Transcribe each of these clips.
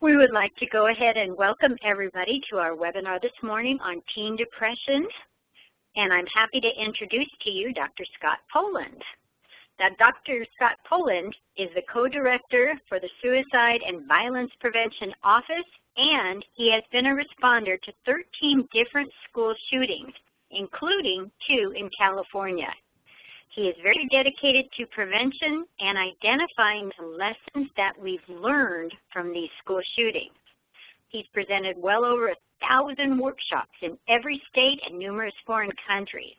We would like to go ahead and welcome everybody to our webinar this morning on teen depression. And I'm happy to introduce to you Dr. Scott Poland. Now, Dr. Scott Poland is the co-director for the Suicide and Violence Prevention Office, and he has been a responder to 13 different school shootings, including 2 in California. He is very dedicated to prevention and identifying the lessons that we've learned from these school shootings. He's presented well over 1,000 workshops in every state and numerous foreign countries.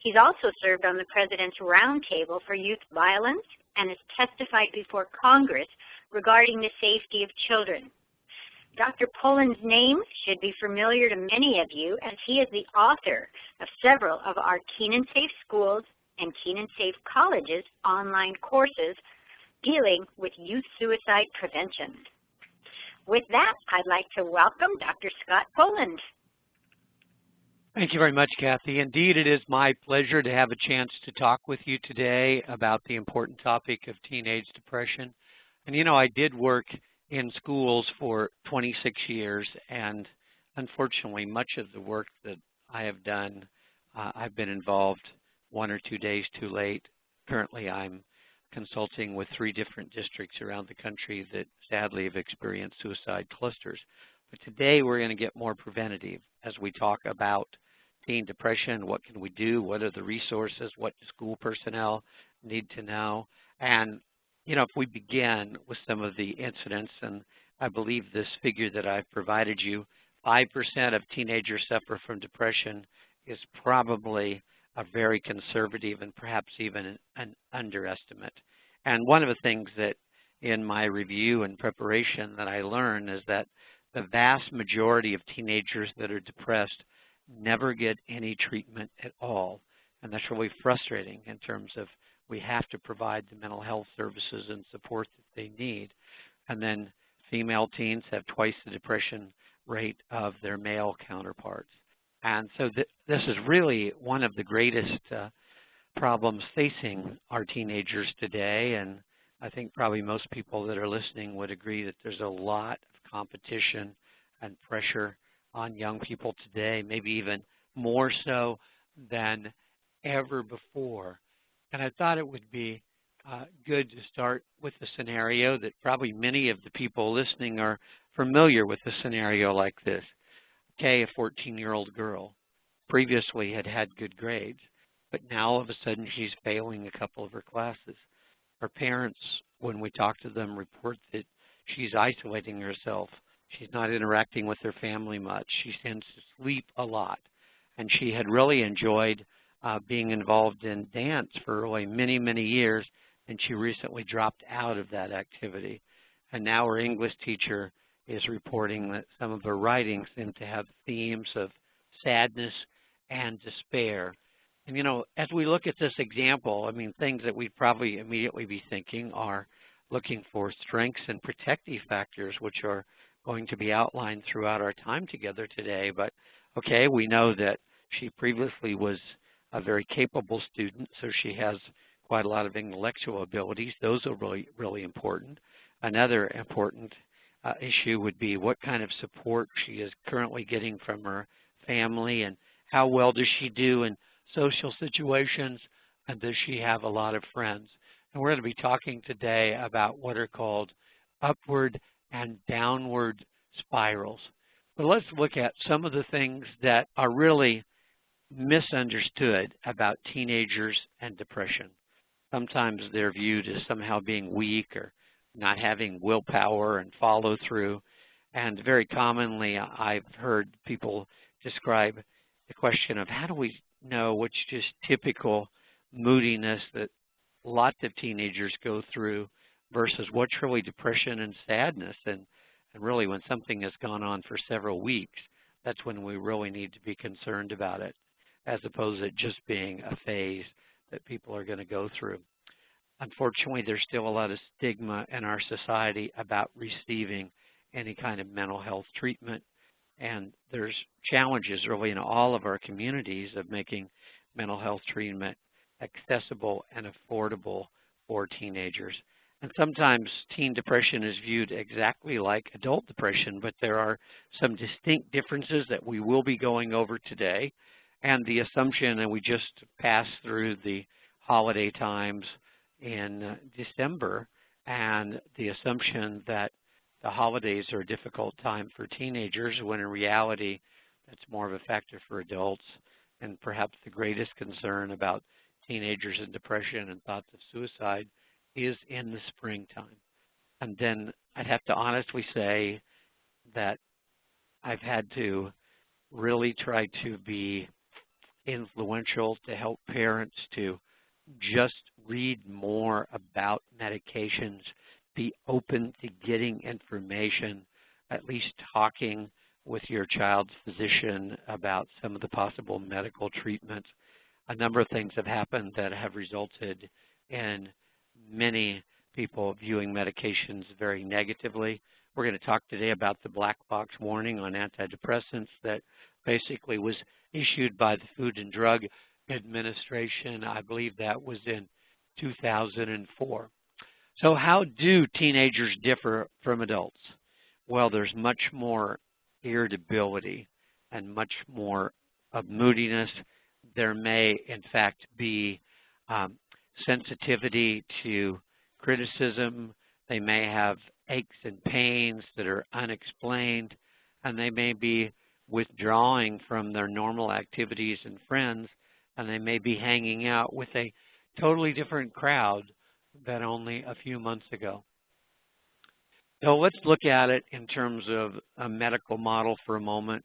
He's also served on the President's Roundtable for Youth Violence and has testified before Congress regarding the safety of children. Dr. Poland's name should be familiar to many of you, as he is the author of several of our Teen and Safe Schools and Teen and Safe Colleges online courses dealing with youth suicide prevention. With that, I'd like to welcome Dr. Scott Poland. Thank you very much, Kathy. Indeed, it is my pleasure to have a chance to talk with you today about the important topic of teenage depression. And you know, I did work in schools for 26 years, and unfortunately, much of the work that I have done, I've been involved 1 or 2 days too late. Currently, I'm consulting with 3 different districts around the country that sadly have experienced suicide clusters. But today, we're going to get more preventative as we talk about teen depression. What can we do? What are the resources? What do school personnel need to know? And, you know, if we begin with some of the incidents, and I believe this figure that I've provided you, 5% of teenagers suffer from depression, is probably a very conservative and perhaps even an underestimate. And one of the things that in my review and preparation that I learned is that the vast majority of teenagers that are depressed never get any treatment at all. And that's really frustrating in terms of we have to provide the mental health services and support that they need. And then female teens have twice the depression rate of their male counterparts. And so this is really one of the greatest problems facing our teenagers today. And I think probably most people that are listening would agree that there's a lot of competition and pressure on young people today, maybe even more so than ever before. And I thought it would be good to start with a scenario that probably many of the people listening are familiar with, a scenario like this. Okay, a 14-year-old girl previously had had good grades, but now all of a sudden she's failing a couple of her classes. Her parents, when we talk to them, report that she's isolating herself. She's not interacting with her family much. She tends to sleep a lot. And she had really enjoyed being involved in dance for really many, many years, and she recently dropped out of that activity. And now her English teacher is reporting that some of her writings seem to have themes of sadness and despair. And, you know, as we look at this example, I mean, things that we'd probably immediately be thinking are looking for strengths and protective factors, which are going to be outlined throughout our time together today. But, okay, we know that she previously was a very capable student, so she has quite a lot of intellectual abilities. Those are really, really important. Another important issue would be what kind of support she is currently getting from her family, and how well does she do in social situations, and does she have a lot of friends. And we're going to be talking today about what are called upward and downward spirals. But let's look at some of the things that are really misunderstood about teenagers and depression. Sometimes they're viewed as somehow being weak or not having willpower and follow through. And very commonly, I've heard people describe the question of how do we know what's just typical moodiness that lots of teenagers go through versus what's really depression and sadness. And really when something has gone on for several weeks, that's when we really need to be concerned about it, as opposed to just being a phase that people are going to go through. Unfortunately, there's still a lot of stigma in our society about receiving any kind of mental health treatment. And there's challenges really in all of our communities of making mental health treatment accessible and affordable for teenagers. And sometimes teen depression is viewed exactly like adult depression, but there are some distinct differences that we will be going over today. And the assumption, and we just passed through the holiday times in December, and the assumption that the holidays are a difficult time for teenagers, when in reality, that's more of a factor for adults. And perhaps the greatest concern about teenagers and depression and thoughts of suicide is in the springtime. And then I'd have to honestly say that I've had to really try to be influential to help parents to just read more about medications, be open to getting information, at least talking with your child's physician about some of the possible medical treatments. A number of things have happened that have resulted in many people viewing medications very negatively. We're going to talk today about the black box warning on antidepressants that basically was issued by the Food and Drug Administration. I believe that was in 2004. So how do teenagers differ from adults? Well, there's much more irritability and much more of moodiness. There may, in fact, be sensitivity to criticism. They may have aches and pains that are unexplained, and they may be withdrawing from their normal activities and friends, and they may be hanging out with a totally different crowd than only a few months ago. So let's look at it in terms of a medical model for a moment,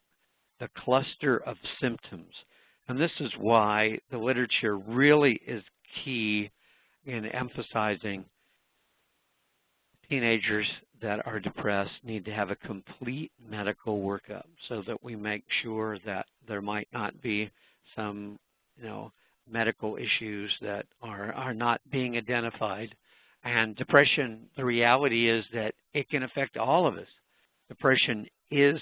the cluster of symptoms. And this is why the literature really is key in emphasizing teenagers that are depressed need to have a complete medical workup so that we make sure that there might not be some, medical issues that are not being identified. And depression, the reality is that it can affect all of us. Depression is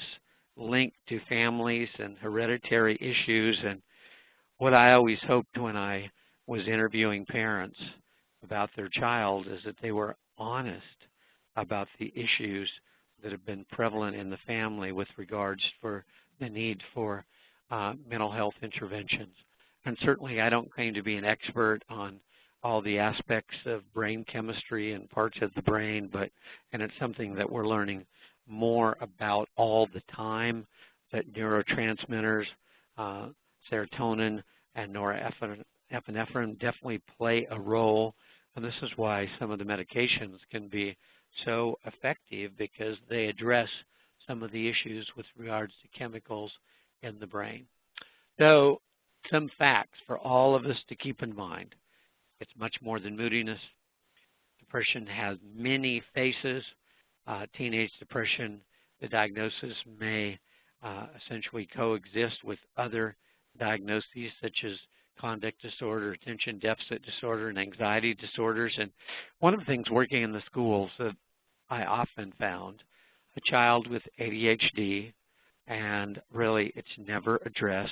linked to families and hereditary issues. And what I always hoped when I was interviewing parents about their child is that they were honest about the issues that have been prevalent in the family with regards for the need for mental health interventions. And certainly I don't claim to be an expert on all the aspects of brain chemistry and parts of the brain, and it's something that we're learning more about all the time, that neurotransmitters, serotonin and norepinephrine definitely play a role. And this is why some of the medications can be so effective, because they address some of the issues with regards to chemicals in the brain. So some facts for all of us to keep in mind. It's much more than moodiness. Depression has many faces. Teenage depression, the diagnosis may essentially coexist with other diagnoses such as conduct disorder, attention deficit disorder, and anxiety disorders. And one of the things working in the schools that I often found, a child with ADHD, and really it's never addressed.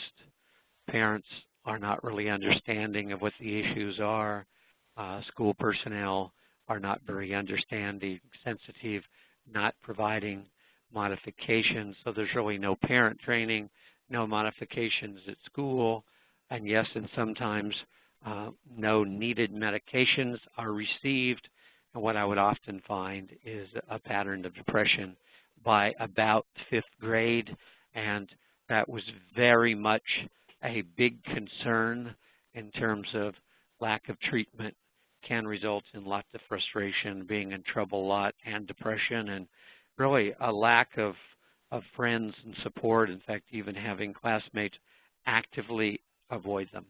Parents are not really understanding of what the issues are. School personnel are not very understanding, sensitive, not providing modifications. So there's really no parent training, no modifications at school, and yes, and sometimes no needed medications are received. And what I would often find is a pattern of depression by about 5th grade, and that was very much a big concern in terms of lack of treatment can result in lots of frustration, being in trouble a lot, and depression, and really a lack of friends and support. In fact, even having classmates actively avoid them.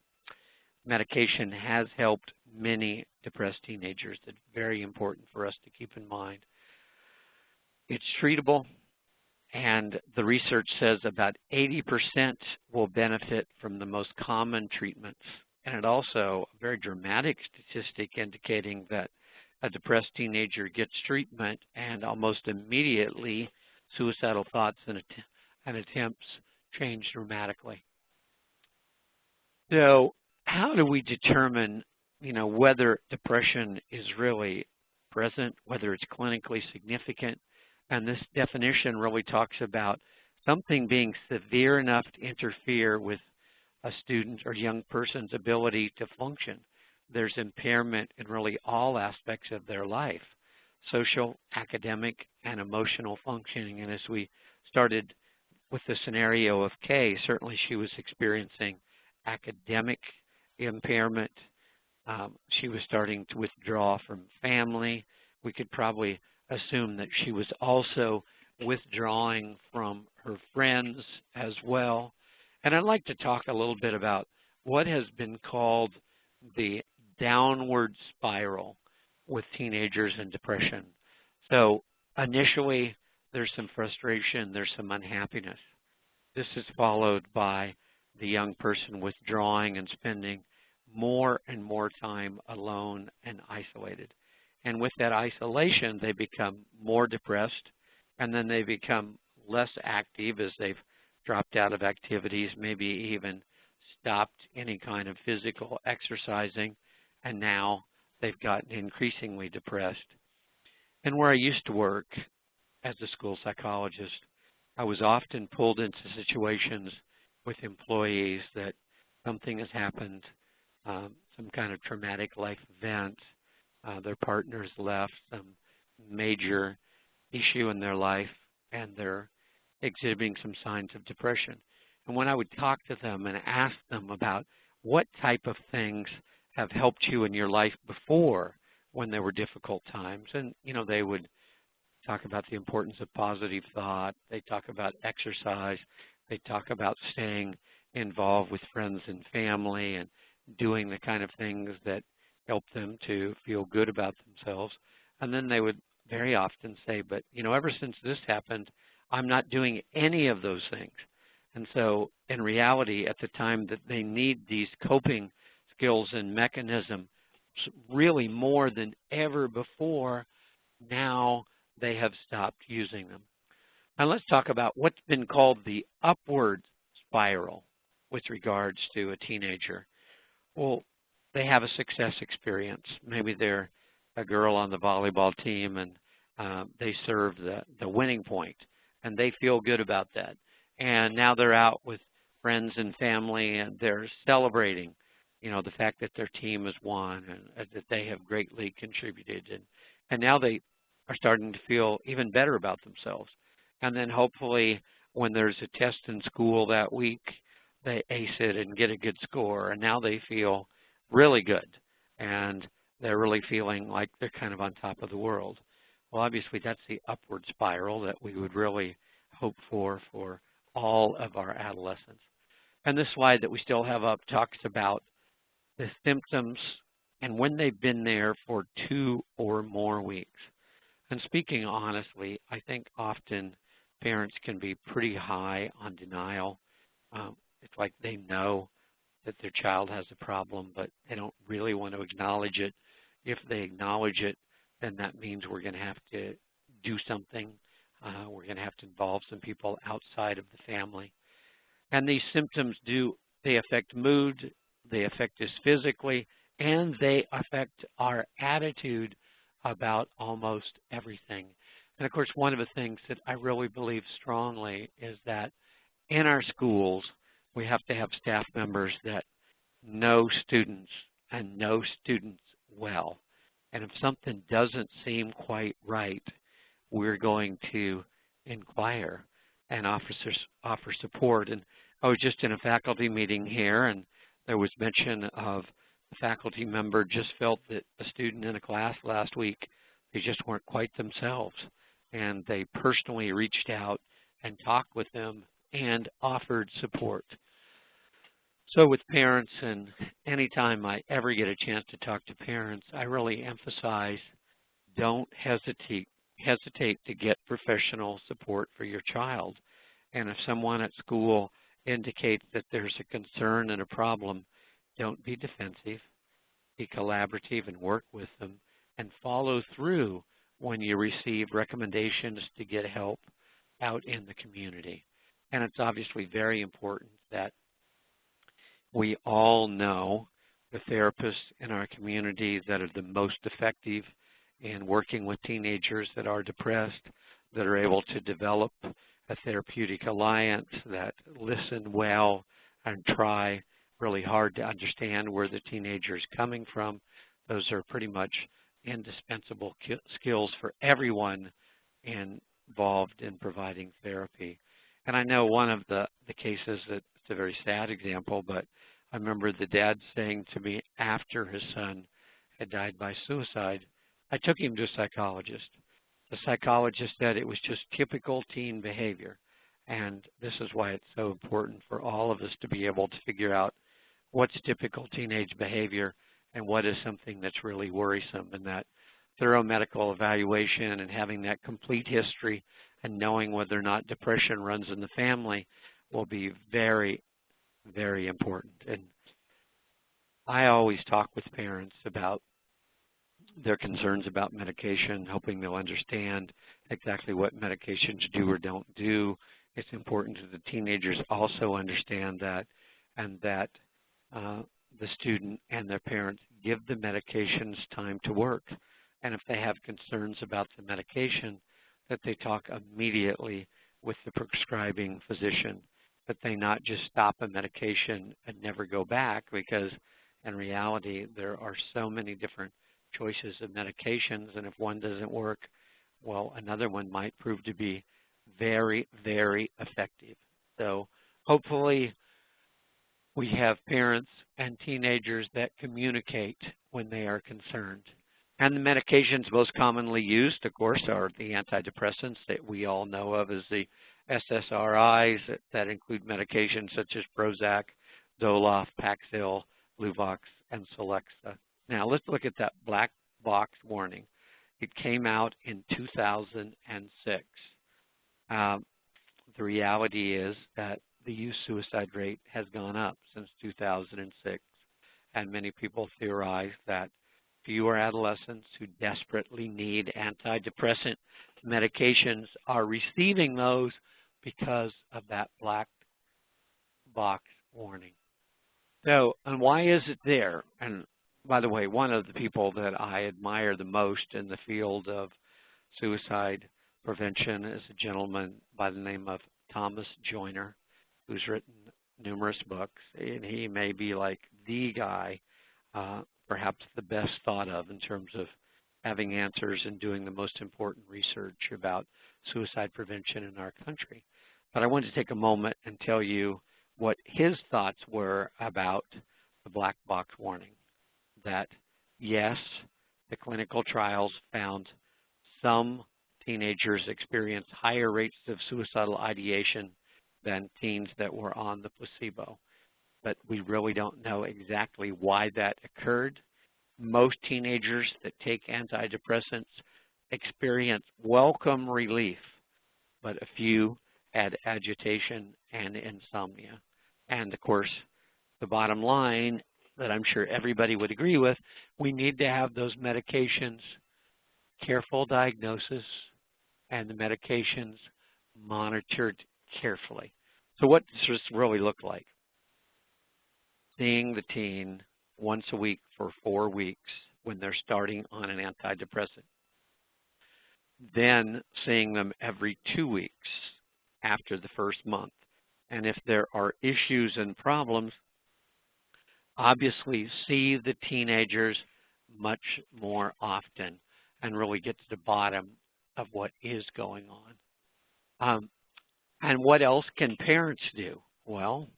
Medication has helped many depressed teenagers. It's very important for us to keep in mind. It's treatable, and the research says about 80% will benefit from the most common treatments. And it also a very dramatic statistic indicating that a depressed teenager gets treatment and almost immediately suicidal thoughts and attempts change dramatically. So how do we determine, whether depression is really present, whether it's clinically significant. And this definition really talks about something being severe enough to interfere with a student or young person's ability to function. There's impairment in really all aspects of their life, social, academic, and emotional functioning. And as we started with the scenario of Kay, certainly she was experiencing academic impairment. She was starting to withdraw from family. We could probably assume that she was also withdrawing from her friends as well. And I'd like to talk a little bit about what has been called the downward spiral with teenagers and depression. So initially, there's some frustration, there's some unhappiness. This is followed by the young person withdrawing and spending more and more time alone and isolated. And with that isolation, they become more depressed, and then they become less active as they've dropped out of activities, maybe even stopped any kind of physical exercising, and now they've gotten increasingly depressed. And where I used to work as a school psychologist, I was often pulled into situations with employees that something has happened, some kind of traumatic life event, their partner's left, some major issue in their life, and they're exhibiting some signs of depression. And when I would talk to them and ask them about what type of things have helped you in your life before when there were difficult times, and they would talk about the importance of positive thought, they talk about exercise, they talk about staying involved with friends and family and doing the kind of things that help them to feel good about themselves. And then they would very often say, but ever since this happened, I'm not doing any of those things. And so in reality, at the time that they need these coping skills and mechanisms really more than ever before, now they have stopped using them. Now let's talk about what's been called the upward spiral with regards to a teenager. Well, they have a success experience. Maybe they're a girl on the volleyball team and they serve the winning point, and they feel good about that. And now they're out with friends and family, and they're celebrating, the fact that their team has won and that they have greatly contributed. And now they are starting to feel even better about themselves. And then hopefully when there's a test in school that week, they ace it and get a good score. And now they feel really good. And they're really feeling like they're kind of on top of the world. Well, obviously that's the upward spiral that we would really hope for all of our adolescents. And this slide that we still have up talks about the symptoms and when they've been there for 2 or more weeks. And speaking honestly, I think often parents can be pretty high on denial. It's like they know that their child has a problem, but they don't really want to acknowledge it. If they acknowledge it, then that means we're going to have to do something. We're going to have to involve some people outside of the family. And these symptoms they affect mood, they affect us physically, and they affect our attitude about almost everything. And of course, one of the things that I really believe strongly is that in our schools, we have to have staff members that know students and know students well. And if something doesn't seem quite right, we're going to inquire and offer support. And I was just in a faculty meeting here, and there was mention of a faculty member just felt that a student in a class last week, they just weren't quite themselves. And they personally reached out and talked with them and offered support. So with parents, and anytime I ever get a chance to talk to parents, I really emphasize don't hesitate to get professional support for your child. And if someone at school indicates that there's a concern and a problem, don't be defensive. Be collaborative and work with them, and follow through when you receive recommendations to get help out in the community. And it's obviously very important that we all know the therapists in our community that are the most effective in working with teenagers that are depressed, that are able to develop a therapeutic alliance, that listen well and try really hard to understand where the teenager is coming from. Those are pretty much indispensable skills for everyone involved in providing therapy. And I know one of the cases, it's a very sad example, but I remember the dad saying to me after his son had died by suicide, I took him to a psychologist. The psychologist said it was just typical teen behavior. And this is why it's so important for all of us to be able to figure out what's typical teenage behavior and what is something that's really worrisome. And that thorough medical evaluation and having that complete history and knowing whether or not depression runs in the family will be very, very important. And I always talk with parents about their concerns about medication, hoping they'll understand exactly what medications do or don't do. It's important that the teenagers also understand that, and that the student and their parents give the medications time to work. And if they have concerns about the medication, that they talk immediately with the prescribing physician, that they not just stop a medication and never go back, because in reality there are so many different choices of medications, and if one doesn't work, well, another one might prove to be very, very effective. So hopefully we have parents and teenagers that communicate when they are concerned. And the medications most commonly used, of course, are the antidepressants that we all know of as the SSRIs that include medications such as Prozac, Zoloft, Paxil, Luvox, and Celexa. Now, let's look at that black box warning. It came out in 2006. The reality is that the youth suicide rate has gone up since 2006, and many people theorize that fewer adolescents who desperately need antidepressant medications are receiving those because of that black box warning. So, and why is it there? And by the way, one of the people that I admire the most in the field of suicide prevention is a gentleman by the name of Thomas Joyner, who's written numerous books, and he may be like the guy, perhaps the best thought of in terms of having answers and doing the most important research about suicide prevention in our country. But I wanted to take a moment and tell you what his thoughts were about the black box warning. That yes, the clinical trials found some teenagers experience higher rates of suicidal ideation than teens that were on the placebo. But we really don't know exactly why that occurred. Most teenagers that take antidepressants experience welcome relief, but a few had agitation and insomnia. And of course, the bottom line that I'm sure everybody would agree with, we need to have those medications, careful diagnosis, and the medications monitored carefully. So what does this really look like? Seeing the teen once a week for 4 weeks when they're starting on an antidepressant. Then seeing them every 2 weeks after the first month. And if there are issues and problems, obviously see the teenagers much more often and really get to the bottom of what is going on. And what else can parents do? Well,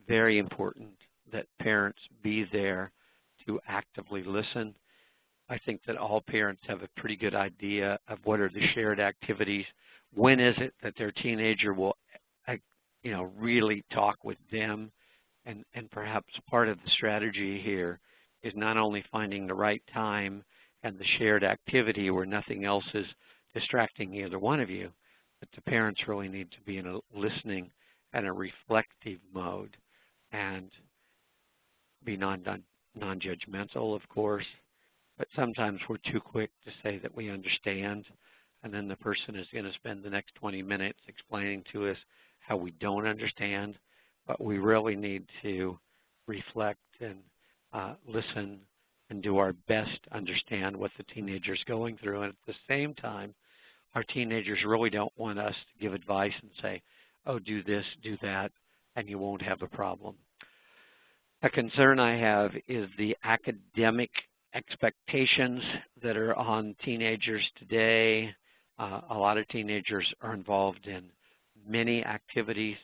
very important that parents be there to actively listen. I think that all parents have a pretty good idea of what are the shared activities. When is it that their teenager will, really talk with them? And perhaps part of the strategy here is not only finding the right time and the shared activity where nothing else is distracting either one of you, but the parents really need to be in a listening and a reflective mode and be non-judgmental, of course, but sometimes we're too quick to say that we understand, and then the person is going to spend the next 20 minutes explaining to us how we don't understand, but we really need to reflect and listen and do our best to understand what the teenager's going through. And at the same time, our teenagers really don't want us to give advice and say, oh, do this, do that, and you won't have a problem. A concern I have is the academic expectations that are on teenagers today. A lot of teenagers are involved in many activities.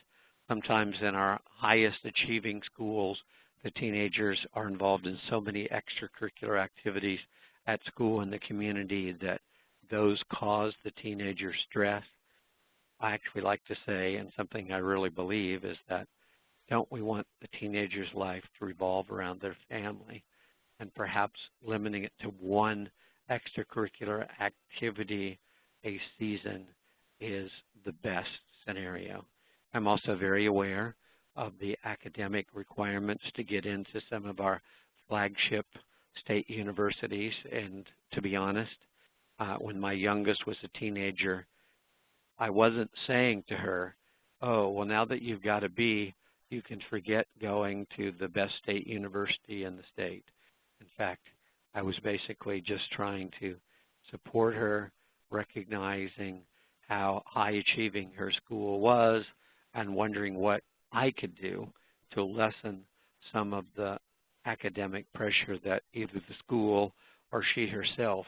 Sometimes in our highest achieving schools, the teenagers are involved in so many extracurricular activities at school and the community that those cause the teenager stress. I actually like to say, and something I really believe, is that don't we want the teenager's life to revolve around their family, and perhaps limiting it to one extracurricular activity a season is the best scenario. I'm also very aware of the academic requirements to get into some of our flagship state universities, and to be honest, when my youngest was a teenager, I wasn't saying to her, oh, well, now that you've got a B, you can forget going to the best state university in the state. In fact, I was basically just trying to support her, recognizing how high achieving her school was and wondering what I could do to lessen some of the academic pressure that either the school or she herself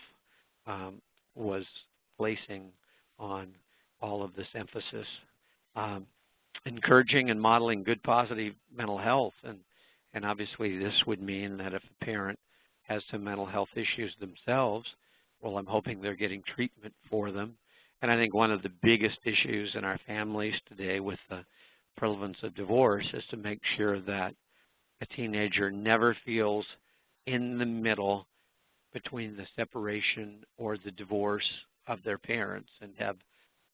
was placing on all of this emphasis. Encouraging and modeling good positive mental health, and obviously this would mean that if a parent has some mental health issues themselves, well, I'm hoping they're getting treatment for them. And I think one of the biggest issues in our families today with the prevalence of divorce is to make sure that a teenager never feels in the middle between the separation or the divorce of their parents, and have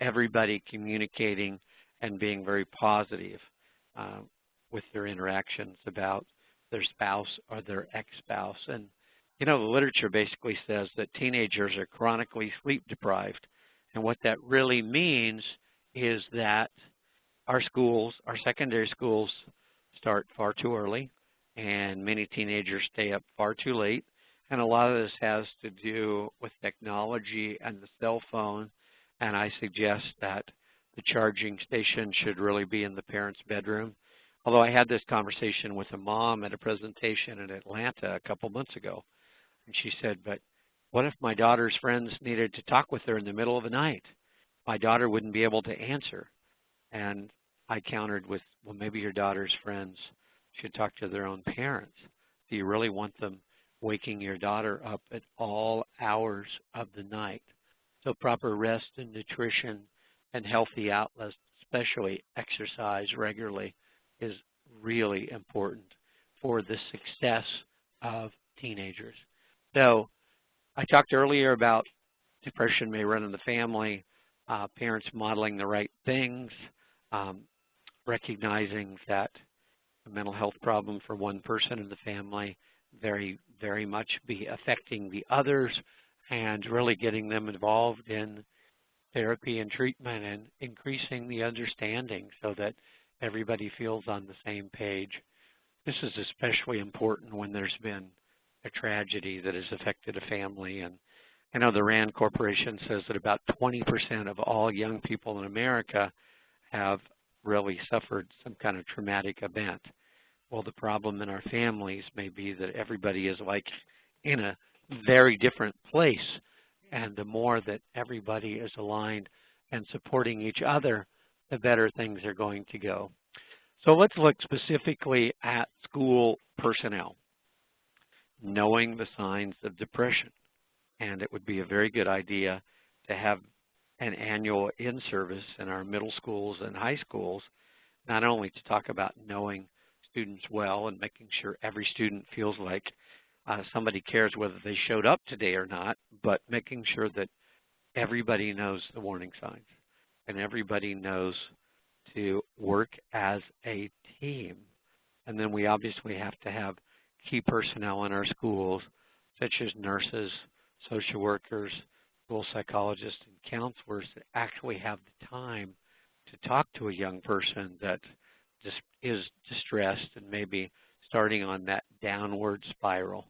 everybody communicating and being very positive with their interactions about their spouse or their ex-spouse. And, you know, the literature basically says that teenagers are chronically sleep deprived. And what that really means is that our schools, our secondary schools, start far too early, and many teenagers stay up far too late. And a lot of this has to do with technology and the cell phone, and I suggest that the charging station should really be in the parent's bedroom. Although I had this conversation with a mom at a presentation in Atlanta a couple months ago, and she said, but what if my daughter's friends needed to talk with her in the middle of the night? My daughter wouldn't be able to answer. And I countered with, well, maybe your daughter's friends should talk to their own parents. Do you really want them waking your daughter up at all hours of the night? So proper rest and nutrition and healthy outlets, especially exercise regularly, is really important for the success of teenagers. So I talked earlier about depression may run in the family, parents modeling the right things, recognizing that a mental health problem for one person in the family very, very much be affecting the others, and really getting them involved in therapy and treatment and increasing the understanding so that everybody feels on the same page. This is especially important when there's been a tragedy that has affected a family. And I know the RAND Corporation says that about 20% of all young people in America have really suffered some kind of traumatic event. Well, the problem in our families may be that everybody is like in a very different place. And the more that everybody is aligned and supporting each other, the better things are going to go. So let's look specifically at school personnel, knowing the signs of depression. And it would be a very good idea to have an annual in-service in our middle schools and high schools, not only to talk about knowing students well and making sure every student feels like somebody cares whether they showed up today or not, but making sure that everybody knows the warning signs and everybody knows to work as a team. And then we obviously have to have key personnel in our schools, such as nurses, social workers, school psychologists, and counselors that actually have the time to talk to a young person that is distressed and maybe starting on that downward spiral.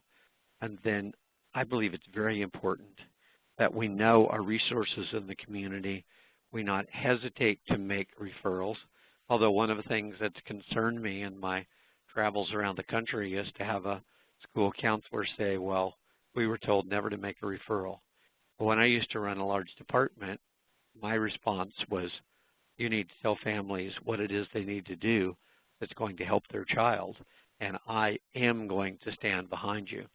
And then I believe it's very important that we know our resources in the community. We not hesitate to make referrals, although one of the things that's concerned me in my travels around the country is to have a school counselor say, well, we were told never to make a referral. But when I used to run a large department, my response was, you need to tell families what it is they need to do that's going to help their child, and I am going to stand behind you.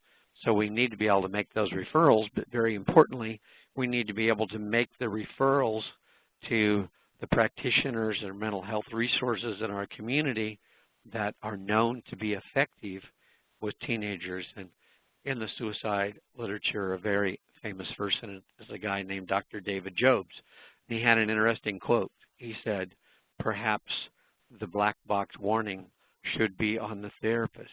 So we need to be able to make those referrals, but very importantly, we need to be able to make the referrals to the practitioners and mental health resources in our community that are known to be effective with teenagers. And in the suicide literature, a very famous person is a guy named Dr. David Jobs. And he had an interesting quote. He said, perhaps the black box warning should be on the therapist.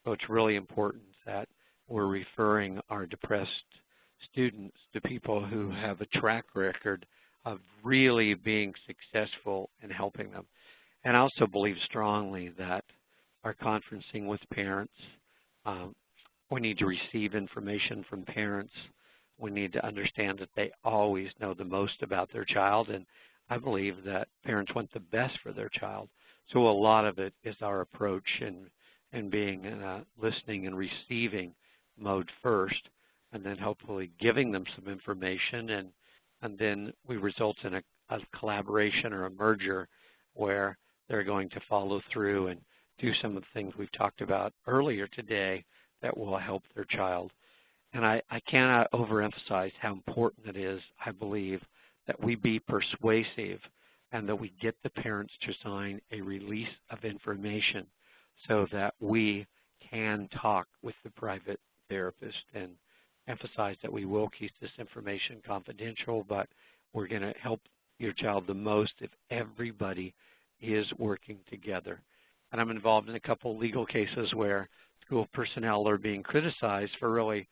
So it's really important that we're referring our depressed students to people who have a track record of really being successful in helping them. And I also believe strongly that our conferencing with parents, we need to receive information from parents. We need to understand that they always know the most about their child, and I believe that parents want the best for their child. So a lot of it is our approach and being in a listening and receiving mode first, and then hopefully giving them some information, and then we result in a collaboration or a merger where they're going to follow through and do some of the things we've talked about earlier today that will help their child. And I cannot overemphasize how important it is, I believe, that we be persuasive and that we get the parents to sign a release of information so that we can talk with the private therapist and emphasize that we will keep this information confidential, but we're going to help your child the most if everybody is working together. And I'm involved in a couple legal cases where school personnel are being criticized for really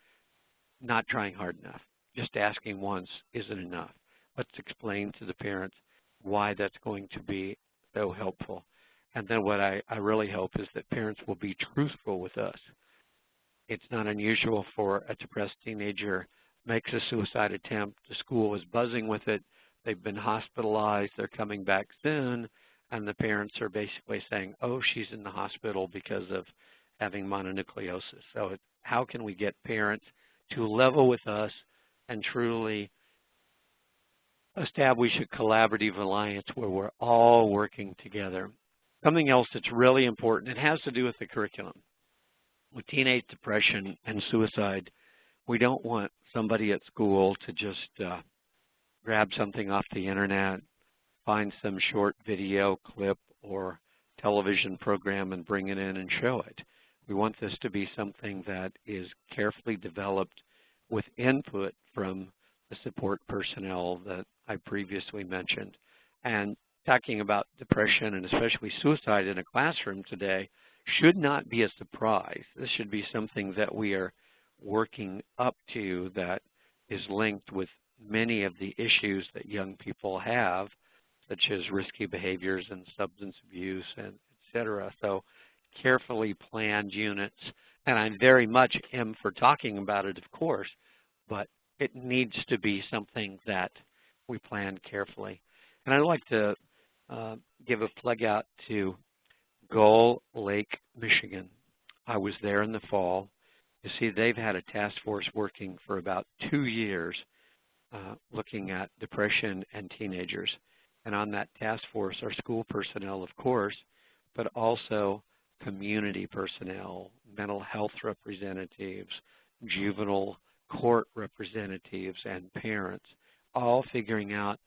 not trying hard enough. Just asking once isn't enough. Let's explain to the parents why that's going to be so helpful. And then what I really hope is that parents will be truthful with us. It's not unusual for a depressed teenager makes a suicide attempt, the school is buzzing with it, they've been hospitalized, they're coming back soon, and the parents are basically saying, oh, she's in the hospital because of having mononucleosis. So how can we get parents to level with us and truly establish a collaborative alliance where we're all working together? Something else that's really important, it has to do with the curriculum. With teenage depression and suicide, we don't want somebody at school to just grab something off the internet, find some short video clip or television program and bring it in and show it. We want this to be something that is carefully developed with input from the support personnel that I previously mentioned. And talking about depression and especially suicide in a classroom today should not be a surprise. This should be something that we are working up to that is linked with many of the issues that young people have, such as risky behaviors and substance abuse, and et cetera. So carefully planned units, and I very much am for talking about it, of course, but it needs to be something that we plan carefully. And I'd like to give a plug out to Gull Lake, Michigan. I was there in the fall. You see, they've had a task force working for about 2 years looking at depression and teenagers. And on that task force are school personnel, of course, but also community personnel, mental health representatives, juvenile court representatives, and parents, all figuring out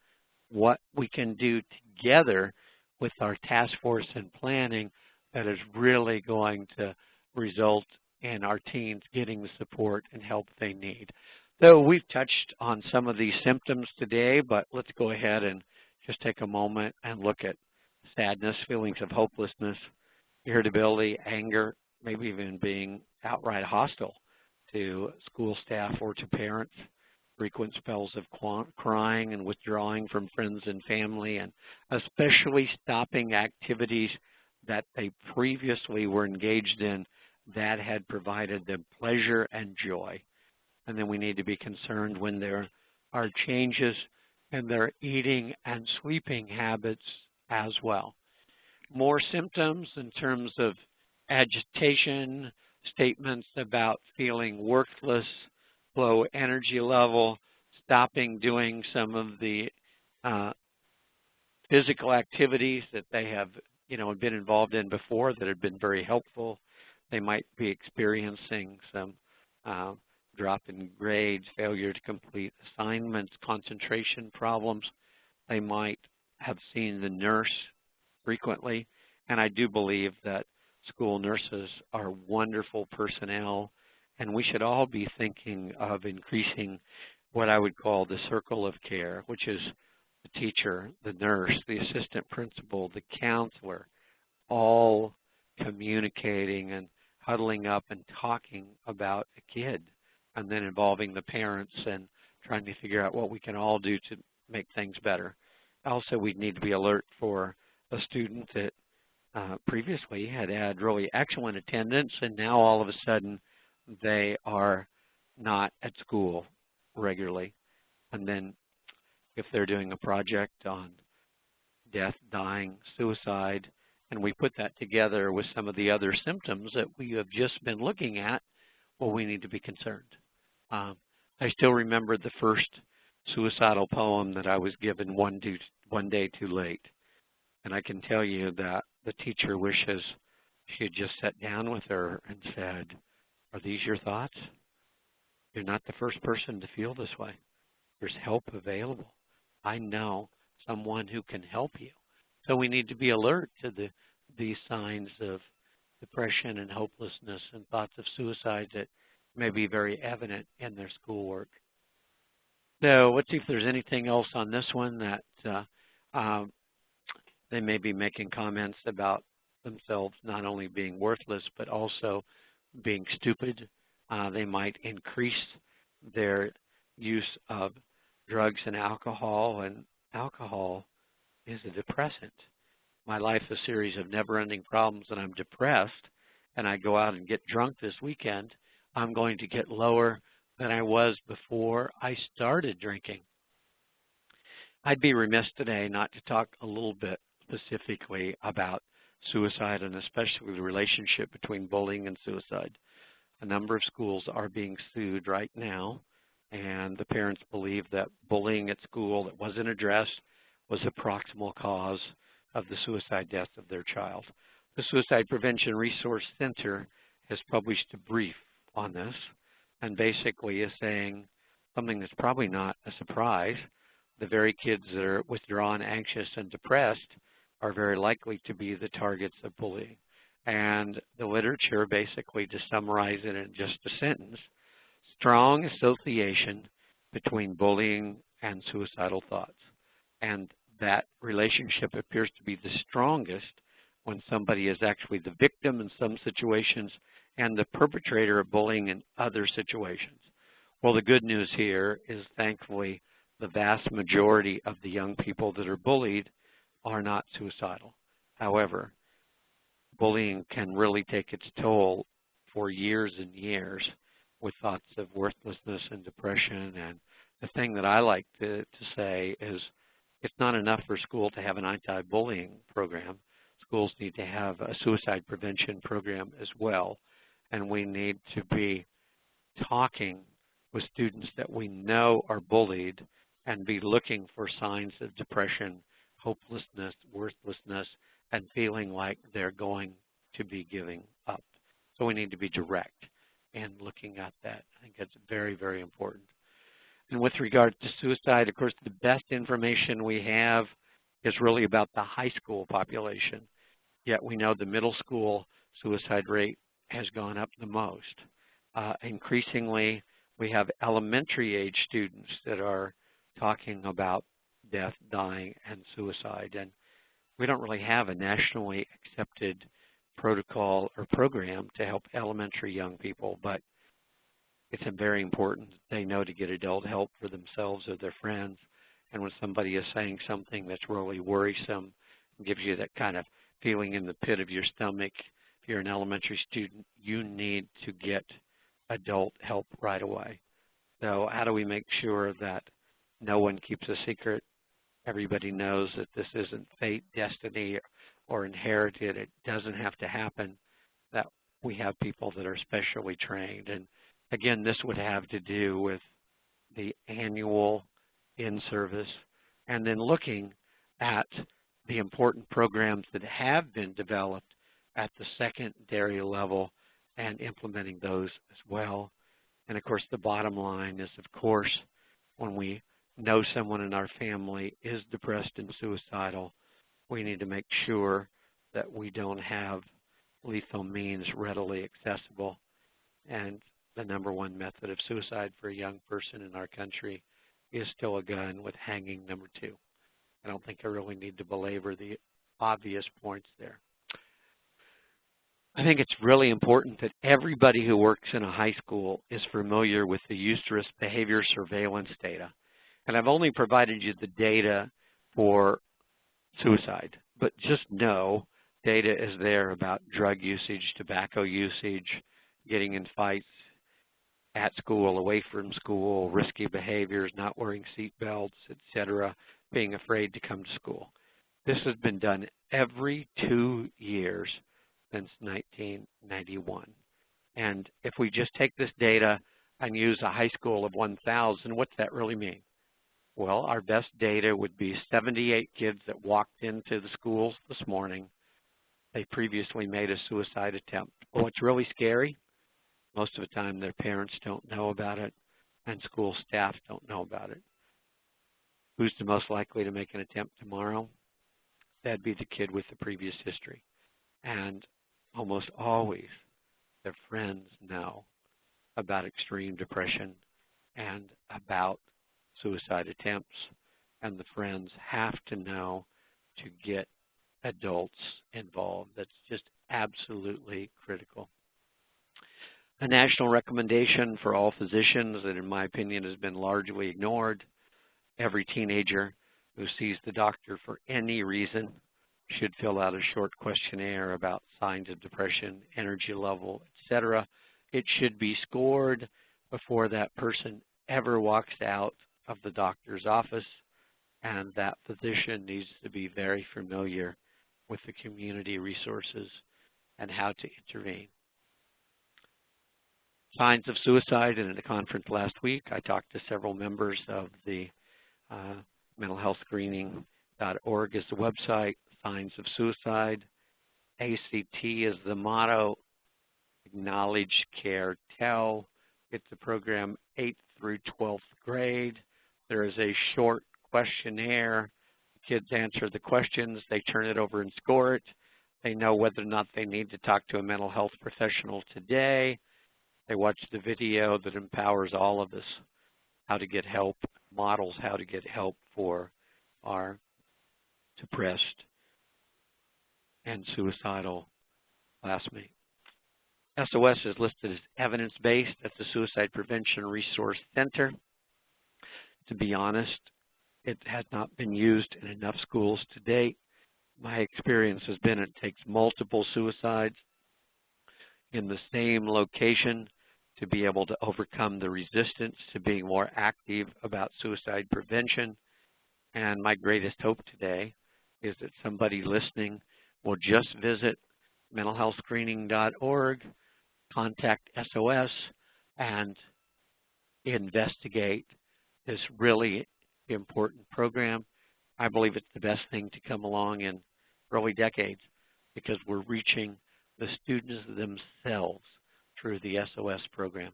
what we can do together with our task force and planning that is really going to result in our teens getting the support and help they need. So we've touched on some of these symptoms today, but let's go ahead and just take a moment and look at sadness, feelings of hopelessness, irritability, anger, maybe even being outright hostile to school staff or to parents, frequent spells of crying and withdrawing from friends and family, and especially stopping activities that they previously were engaged in that had provided them pleasure and joy. And then we need to be concerned when there are changes in their eating and sleeping habits as well. More symptoms in terms of agitation, statements about feeling worthless, low energy level, stopping doing some of the physical activities that they have, been involved in before that have been very helpful. They might be experiencing some drop in grades, failure to complete assignments, concentration problems. They might have seen the nurse frequently, and I do believe that school nurses are wonderful personnel, and we should all be thinking of increasing what I would call the circle of care, which is the teacher, the nurse, the assistant principal, the counselor, all communicating and huddling up and talking about a kid, and then involving the parents and trying to figure out what we can all do to make things better. Also, we need to be alert for a student that previously had really excellent attendance, and now all of a sudden they are not at school regularly. And then if they're doing a project on death, dying, suicide, and we put that together with some of the other symptoms that we have just been looking at, well, we need to be concerned. I still remember the first suicidal poem that I was given one day too late. And I can tell you that the teacher wishes she had just sat down with her and said, "Are these your thoughts? You're not the first person to feel this way. There's help available. I know someone who can help you." So we need to be alert to these signs of depression and hopelessness and thoughts of suicide that may be very evident in their schoolwork. So let's see if there's anything else on this one that they may be making comments about themselves not only being worthless but also being stupid. They might increase their use of drugs and alcohol is a depressant. My life is a series of never-ending problems, and I'm depressed, and I go out and get drunk this weekend, I'm going to get lower than I was before I started drinking. I'd be remiss today not to talk a little bit specifically about suicide and especially the relationship between bullying and suicide. A number of schools are being sued right now, and the parents believe that bullying at school that wasn't addressed was a proximal cause of the suicide death of their child. The Suicide Prevention Resource Center has published a brief on this and basically is saying something that's probably not a surprise. The very kids that are withdrawn, anxious, and depressed are very likely to be the targets of bullying. And the literature, basically, to summarize it in just a sentence, strong association between bullying and suicidal thoughts. And that relationship appears to be the strongest when somebody is actually the victim in some situations and the perpetrator of bullying in other situations. Well, the good news here is, thankfully, the vast majority of the young people that are bullied are not suicidal. However, bullying can really take its toll for years and years with thoughts of worthlessness and depression. And the thing that I like to say is it's not enough for school to have an anti-bullying program. Schools need to have a suicide prevention program as well. And we need to be talking with students that we know are bullied and be looking for signs of depression, hopelessness, worthlessness, and feeling like they're going to be giving up. So we need to be direct in looking at that. I think that's very, very important. And with regard to suicide, of course, the best information we have is really about the high school population. Yet we know the middle school suicide rate has gone up the most. Increasingly, we have elementary age students that are talking about death, dying, and suicide. And we don't really have a nationally accepted protocol or program to help elementary young people, but it's very important they know to get adult help for themselves or their friends. And when somebody is saying something that's really worrisome, gives you that kind of feeling in the pit of your stomach, If you're an elementary student, you need to get adult help right away. So how do we make sure that no one keeps a secret? Everybody knows that this isn't fate, destiny, or inherited. It doesn't have to happen, that we have people that are specially trained. And again, this would have to do with the annual in-service and then looking at the important programs that have been developed at the secondary level and implementing those as well. And of course, the bottom line is, of course, when we know someone in our family is depressed and suicidal, we need to make sure that we don't have lethal means readily accessible. And the number one method of suicide for a young person in our country is still a gun, with hanging number 2. I don't think I really need to belabor the obvious points there. I think it's really important that everybody who works in a high school is familiar with the Eustress behavior surveillance data. And I've only provided you the data for suicide, but just know data is there about drug usage, tobacco usage, getting in fights at school, away from school, risky behaviors, not wearing seat belts, etc., being afraid to come to school. This has been done every 2 years since 1991. And if we just take this data and use a high school of 1,000, what's that really mean? Well, our best data would be 78 kids that walked into the schools this morning. They previously made a suicide attempt. Well, what's really scary, most of the time their parents don't know about it and school staff don't know about it. Who's the most likely to make an attempt tomorrow? That'd be the kid with the previous history. And almost always their friends know about extreme depression and about suicide attempts, and the friends have to know to get adults involved. That's just absolutely critical. A national recommendation for all physicians that, in my opinion, has been largely ignored: every teenager who sees the doctor for any reason should fill out a short questionnaire about signs of depression, energy level, etc. It should be scored before that person ever walks out of the doctor's office, and that physician needs to be very familiar with the community resources and how to intervene. Signs of suicide. And at a conference last week, I talked to several members of the mentalhealthscreening.org is the website. Signs of suicide. ACT is the motto. Acknowledge, care, tell. It's a program 8th through 12th grade. There is a short questionnaire. The kids answer the questions. They turn it over and score it. They know whether or not they need to talk to a mental health professional today. They watch the video that empowers all of us how to get help, models how to get help for our depressed and suicidal classmate. SOS is listed as evidence-based at the Suicide Prevention Resource Center. To be honest, it has not been used in enough schools to date. My experience has been it takes multiple suicides in the same location to be able to overcome the resistance to being more active about suicide prevention. And my greatest hope today is that somebody listening will just visit mentalhealthscreening.org, contact SOS, and investigate this really important program. I believe it's the best thing to come along in early decades because we're reaching the students themselves through the SOS program.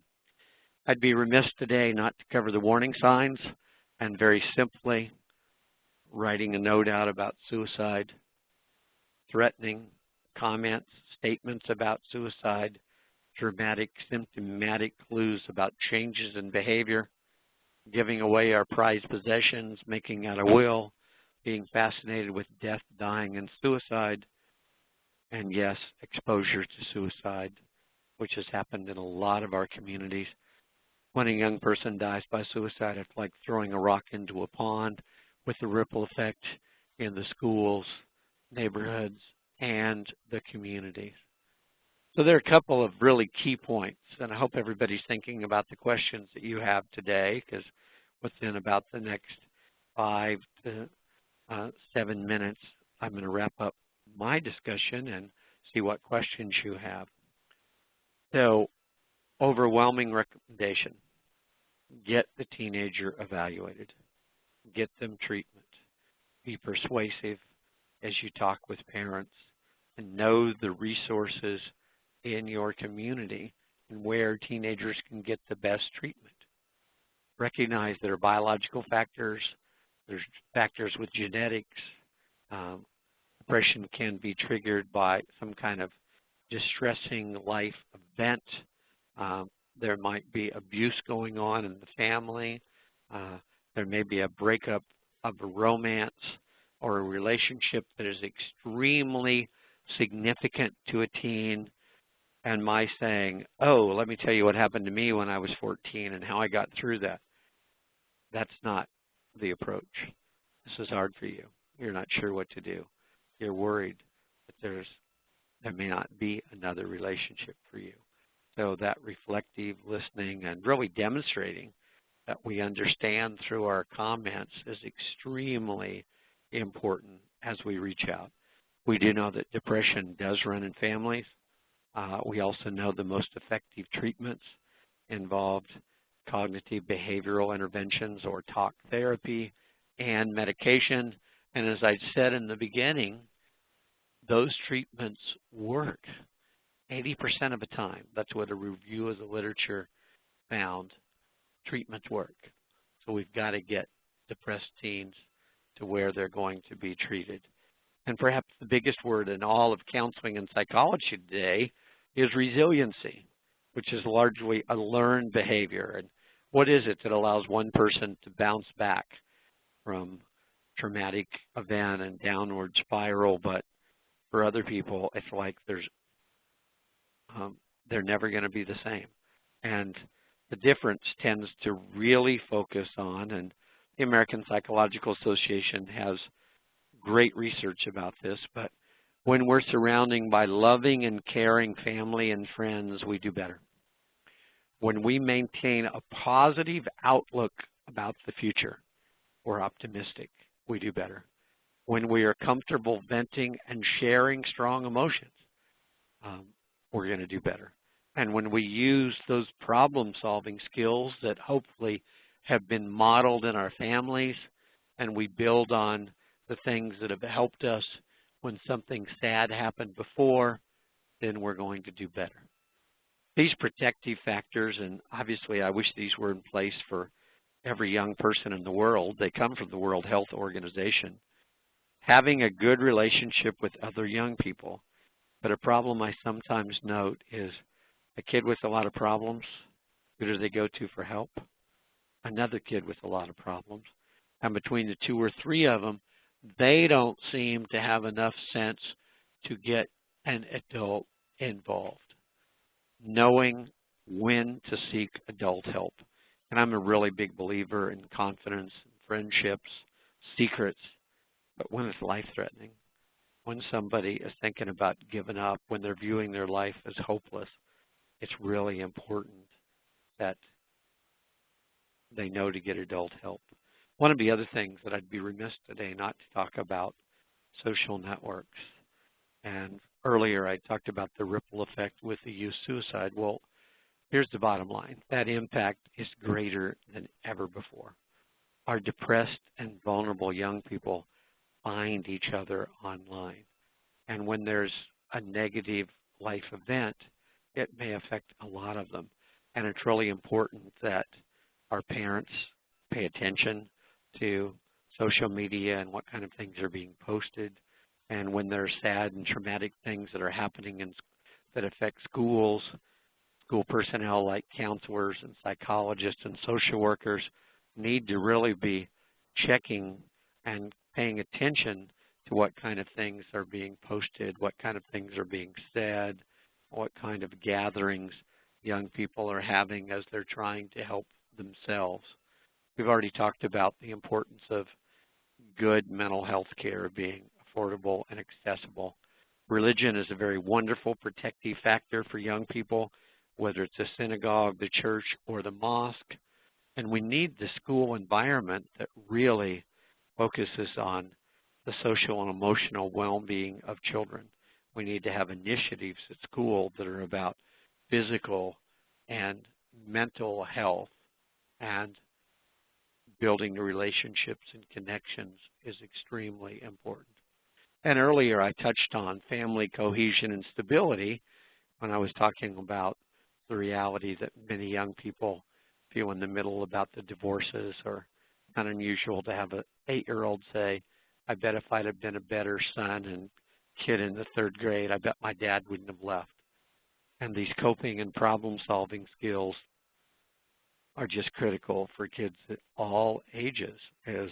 I'd be remiss today not to cover the warning signs and very simply writing a note out about suicide, threatening comments, statements about suicide, dramatic symptomatic clues about changes in behavior, giving away our prized possessions, making out a will, being fascinated with death, dying, and suicide, and yes, exposure to suicide, which has happened in a lot of our communities. When a young person dies by suicide, it's like throwing a rock into a pond with the ripple effect in the schools, neighborhoods, and the communities. So there are a couple of really key points, and I hope everybody's thinking about the questions that you have today, because within about the next 5 to 7 minutes, I'm going to wrap up my discussion and see what questions you have. So, overwhelming recommendation: get the teenager evaluated, get them treatment, be persuasive as you talk with parents, and know the resources in your community and where teenagers can get the best treatment. Recognize there are biological factors, there's factors with genetics. Depression can be triggered by some kind of distressing life event. There might be abuse going on in the family. There may be a breakup of a romance or a relationship that is extremely significant to a teen. And my saying, oh, let me tell you what happened to me when I was 14 and how I got through that. That's not the approach. This is hard for you. You're not sure what to do. You're worried that there may not be another relationship for you. So that reflective listening and really demonstrating that we understand through our comments is extremely important as we reach out. We do know that depression does run in families. We also know the most effective treatments involved cognitive behavioral interventions or talk therapy and medication. And as I said in the beginning, those treatments work 80% of the time. That's what a review of the literature found. Treatments work. So we've got to get depressed teens to where they're going to be treated. And perhaps the biggest word in all of counseling and psychology today is resiliency, which is largely a learned behavior. And what is it that allows one person to bounce back from traumatic event and downward spiral, but for other people, it's like they're never going to be the same. And the difference tends to really focus on, and the American Psychological Association has great research about this, but when we're surrounded by loving and caring family and friends, we do better. When we maintain a positive outlook about the future, we're optimistic, we do better. When we are comfortable venting and sharing strong emotions, we're going to do better. And when we use those problem-solving skills that hopefully have been modeled in our families, and we build on the things that have helped us when something sad happened before, then we're going to do better. These protective factors, and obviously I wish these were in place for every young person in the world. They come from the World Health Organization. Having a good relationship with other young people. But a problem I sometimes note is a kid with a lot of problems, who do they go to for help? Another kid with a lot of problems. And between the 2 or 3 of them, they don't seem to have enough sense to get an adult involved, knowing when to seek adult help. And I'm a really big believer in confidence, friendships, secrets, but when it's life-threatening, when somebody is thinking about giving up, when they're viewing their life as hopeless, it's really important that they know to get adult help. One of the other things that I'd be remiss today not to talk about, social networks. And earlier I talked about the ripple effect with the youth suicide. Well, here's the bottom line. That impact is greater than ever before. Our depressed and vulnerable young people find each other online. And when there's a negative life event, it may affect a lot of them. And it's really important that our parents pay attention to social media and what kind of things are being posted. And when there's sad and traumatic things that are happening that affect schools, school personnel like counselors and psychologists and social workers need to really be checking and paying attention to what kind of things are being posted, what kind of things are being said, what kind of gatherings young people are having as they're trying to help themselves. We've already talked about the importance of good mental health care being affordable and accessible. Religion is a very wonderful protective factor for young people, whether it's the synagogue, the church, or the mosque. And we need the school environment that really focuses on the social and emotional well-being of children. We need to have initiatives at school that are about physical and mental health, and building the relationships and connections is extremely important. And earlier I touched on family cohesion and stability when I was talking about the reality that many young people feel in the middle about the divorces, or not unusual to have an 8-year-old say, I bet if I'd have been a better son and kid in the 3rd grade, I bet my dad wouldn't have left. And these coping and problem-solving skills are just critical for kids at all ages, as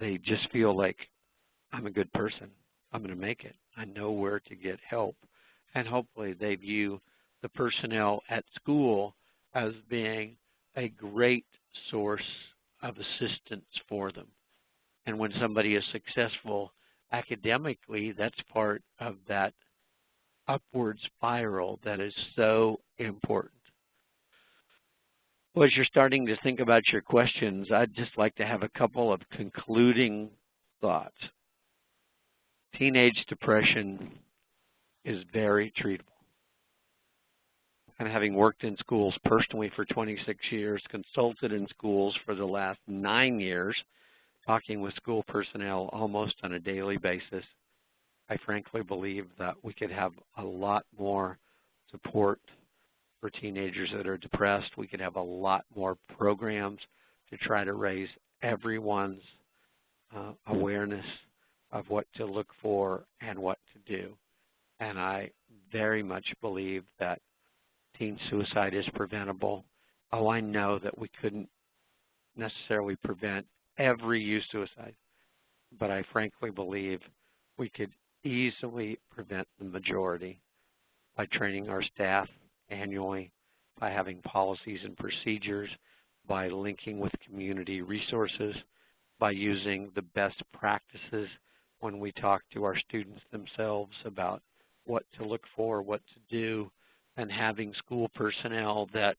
they just feel like, I'm a good person, I'm going to make it, I know where to get help. And hopefully they view the personnel at school as being a great source of assistance for them. And when somebody is successful academically, that's part of that upward spiral that is so important. Well, as you're starting to think about your questions, I'd just like to have a couple of concluding thoughts. Teenage depression is very treatable. And having worked in schools personally for 26 years, consulted in schools for the last 9 years, talking with school personnel almost on a daily basis, I frankly believe that we could have a lot more support for teenagers that are depressed. We could have a lot more programs to try to raise everyone's awareness of what to look for and what to do. And I very much believe that teen suicide is preventable. Oh, I know that we couldn't necessarily prevent every youth suicide, but I frankly believe we could easily prevent the majority by training our staff annually, by having policies and procedures, by linking with community resources, by using the best practices when we talk to our students themselves about what to look for, what to do, and having school personnel that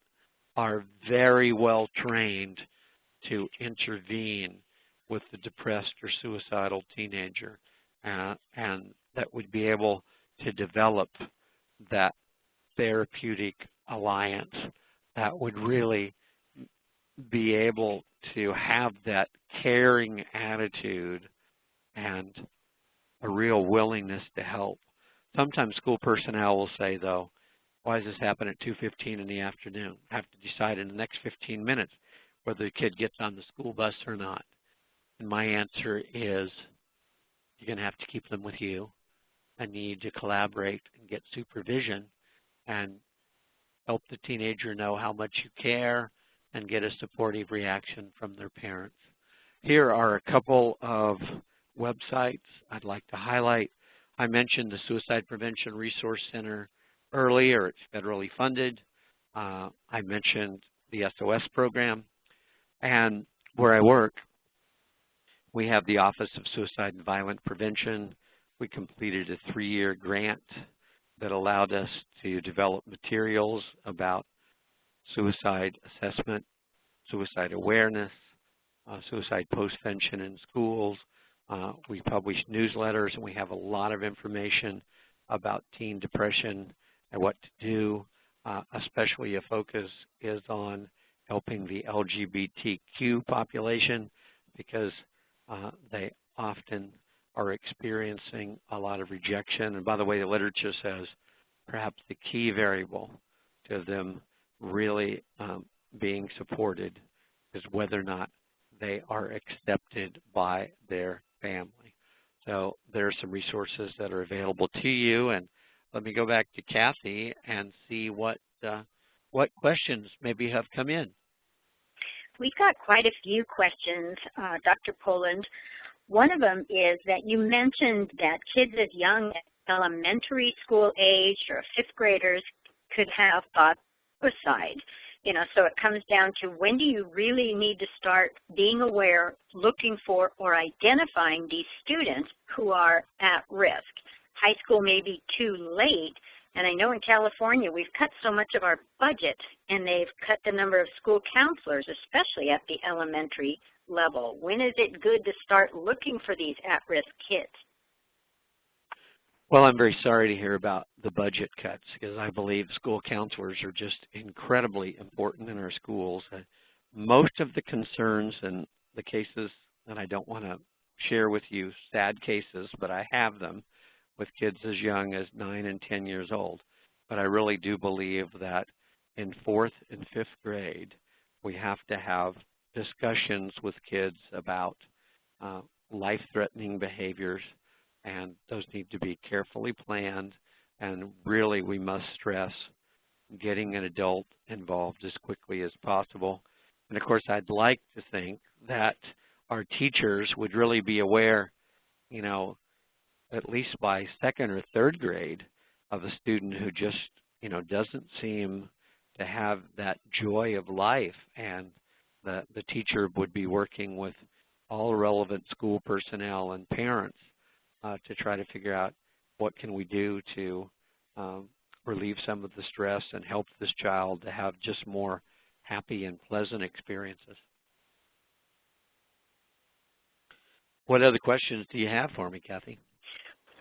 are very well trained to intervene with the depressed or suicidal teenager, and that would be able to develop that therapeutic alliance that would really be able to have that caring attitude and a real willingness to help. Sometimes school personnel will say, though, why does this happen at 2:15 in the afternoon? I have to decide in the next 15 minutes whether the kid gets on the school bus or not. And my answer is, you're going to have to keep them with you and need to collaborate and get supervision and help the teenager know how much you care and get a supportive reaction from their parents. Here are a couple of websites I'd like to highlight. I mentioned the Suicide Prevention Resource Center earlier. It's federally funded. I mentioned the SOS program. And where I work, we have the Office of Suicide and Violent Prevention. We completed a 3-year grant that allowed us to develop materials about suicide assessment, suicide awareness, suicide postvention in schools. We publish newsletters, and we have a lot of information about teen depression and what to do. Especially a focus is on helping the LGBTQ population, because they often are experiencing a lot of rejection. And by the way, the literature says perhaps the key variable to them really being supported is whether or not they are accepted by their family. So there are some resources that are available to you. And let me go back to Kathy and see what questions maybe have come in. We've got quite a few questions, Dr. Poland. One of them is that you mentioned that kids as young as elementary school age or 5th graders could have thoughts of suicide. You know, so it comes down to, when do you really need to start being aware, looking for, or identifying these students who are at risk? high school may be too late. And I know in California we've cut so much of our budget, and they've cut the number of school counselors, especially at the elementary level. When is it good to start looking for these at-risk kids? Well, I'm very sorry to hear about the budget cuts, because I believe school counselors are just incredibly important in our schools. Most of the concerns and the cases, and I don't want to share with you sad cases, but I have them with kids as young as 9 and 10 years old. But I really do believe that in 4th and 5th grade, we have to have discussions with kids about life-threatening behaviors, and those need to be carefully planned. And really, we must stress getting an adult involved as quickly as possible. And of course, I'd like to think that our teachers would really be aware, you know, at least by 2nd or 3rd grade, of a student who just, you know, doesn't seem to have that joy of life, and the teacher would be working with all relevant school personnel and parents to try to figure out what can we do to relieve some of the stress and help this child to have just more happy and pleasant experiences. What other questions do you have for me, Kathy?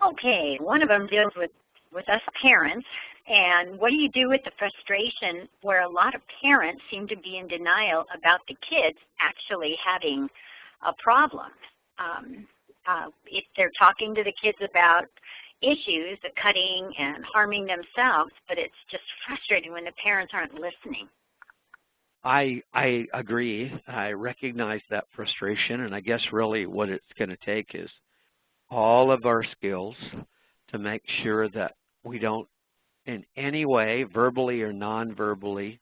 Okay, one of them deals with us parents, and what do you do with the frustration where a lot of parents seem to be in denial about the kids actually having a problem? If they're talking to the kids about issues, the cutting and harming themselves, but it's just frustrating when the parents aren't listening. I agree. I recognize that frustration, and I guess really what it's going to take is all of our skills to make sure that we don't in any way, verbally or non-verbally,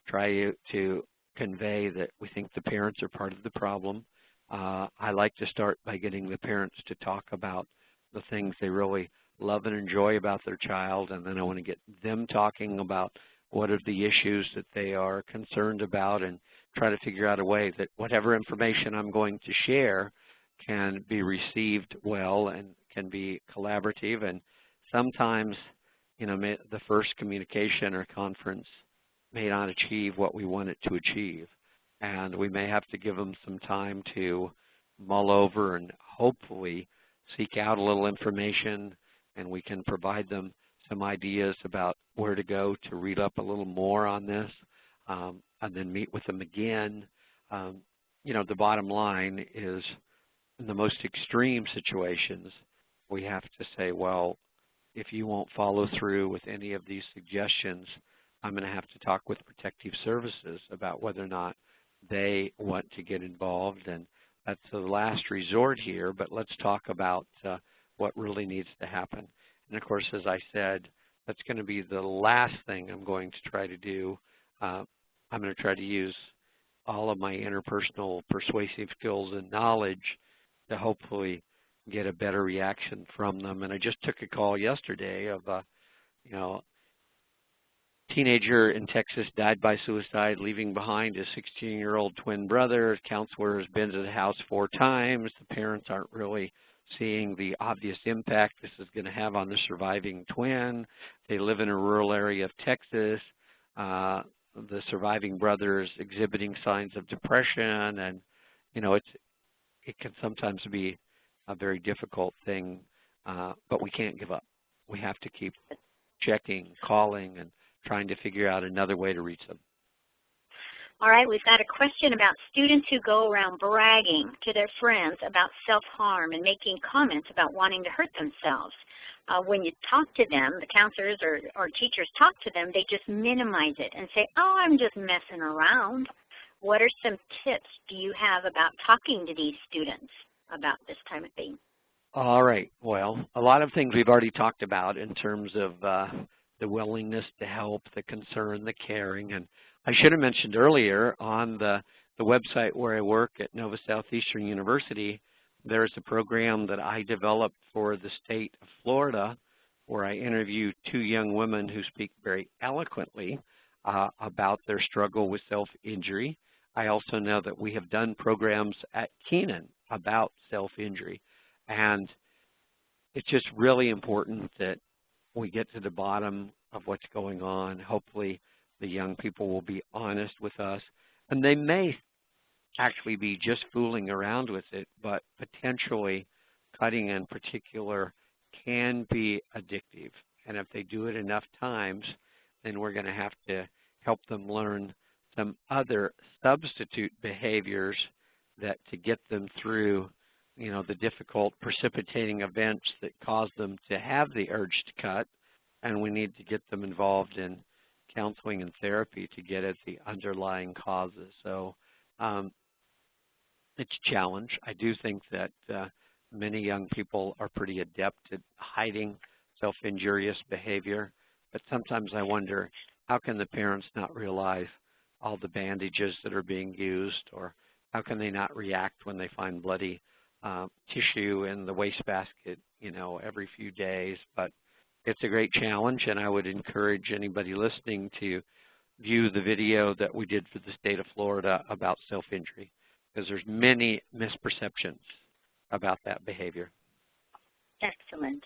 try to convey that we think the parents are part of the problem. I like to start by getting the parents to talk about the things they really love and enjoy about their child, and then I want to get them talking about what are the issues that they are concerned about, and try to figure out a way that whatever information I'm going to share can be received well and can be collaborative. And sometimes, you know, the first communication or conference may not achieve what we want it to achieve, and we may have to give them some time to mull over and hopefully seek out a little information, and we can provide them some ideas about where to go to read up a little more on this, and then meet with them again. You know, the bottom line is, in the most extreme situations, we have to say, well, if you won't follow through with any of these suggestions, I'm going to have to talk with Protective Services about whether or not they want to get involved. And that's the last resort here, but let's talk about what really needs to happen. And of course, as I said, that's going to be the last thing I'm going to try to do. I'm going to try to use all of my interpersonal persuasive skills and knowledge to hopefully get a better reaction from them. And I just took a call yesterday of a, you know, teenager in Texas died by suicide, leaving behind his 16-year-old twin brother. His counselor has been to the house 4 times. The parents aren't really seeing the obvious impact this is going to have on the surviving twin. They live in a rural area of Texas. The surviving brother is exhibiting signs of depression, and, you know, it can sometimes be a very difficult thing, but we can't give up. We have to keep checking, calling, and trying to figure out another way to reach them. All right, we've got a question about students who go around bragging to their friends about self-harm and making comments about wanting to hurt themselves. When you talk to them, the counselors or teachers talk to them, they just minimize it and say, oh, I'm just messing around. What are some tips do you have about talking to these students about this kind of thing? All right. Well, a lot of things we've already talked about in terms of the willingness to help, the concern, the caring. And I should have mentioned earlier on the website where I work at Nova Southeastern University, there's a program that I developed for the state of Florida where I interview 2 young women who speak very eloquently about their struggle with self-injury. I also know that we have done programs at Kenan about self-injury. And it's just really important that we get to the bottom of what's going on. Hopefully the young people will be honest with us, and they may actually be just fooling around with it, but potentially cutting in particular can be addictive. And if they do it enough times, then we're going to have to help them learn some other substitute behaviors that to get them through, you know, the difficult precipitating events that cause them to have the urge to cut. And we need to get them involved in counseling and therapy to get at the underlying causes. So it's a challenge. I do think that many young people are pretty adept at hiding self-injurious behavior, but sometimes I wonder, how can the parents not realize all the bandages that are being used, or how can they not react when they find bloody tissue in the wastebasket, you know, every few days? But it's a great challenge, and I would encourage anybody listening to view the video that we did for the state of Florida about self-injury, because there's many misperceptions about that behavior. Excellent.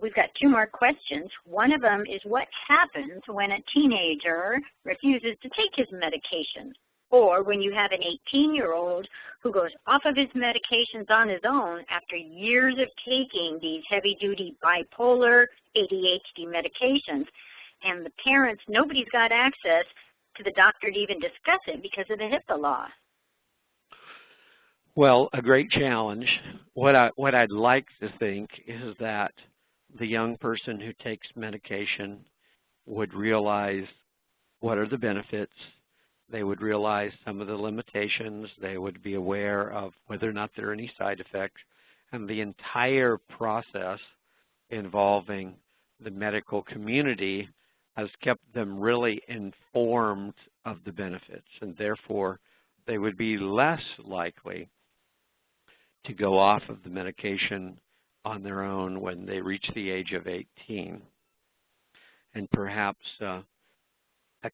We've got two more questions. One of them is, what happens when a teenager refuses to take his medication? Or when you have an 18-year-old who goes off of his medications on his own after years of taking these heavy-duty bipolar, ADHD medications, and the parents, nobody's got access to the doctor to even discuss it because of the HIPAA law. Well, a great challenge. What I'd like to think is that the young person who takes medication would realize what are the benefits. They would realize some of the limitations. They would be aware of whether or not there are any side effects. And the entire process involving the medical community has kept them really informed of the benefits, and therefore they would be less likely to go off of the medication on their own when they reach the age of 18. And perhaps a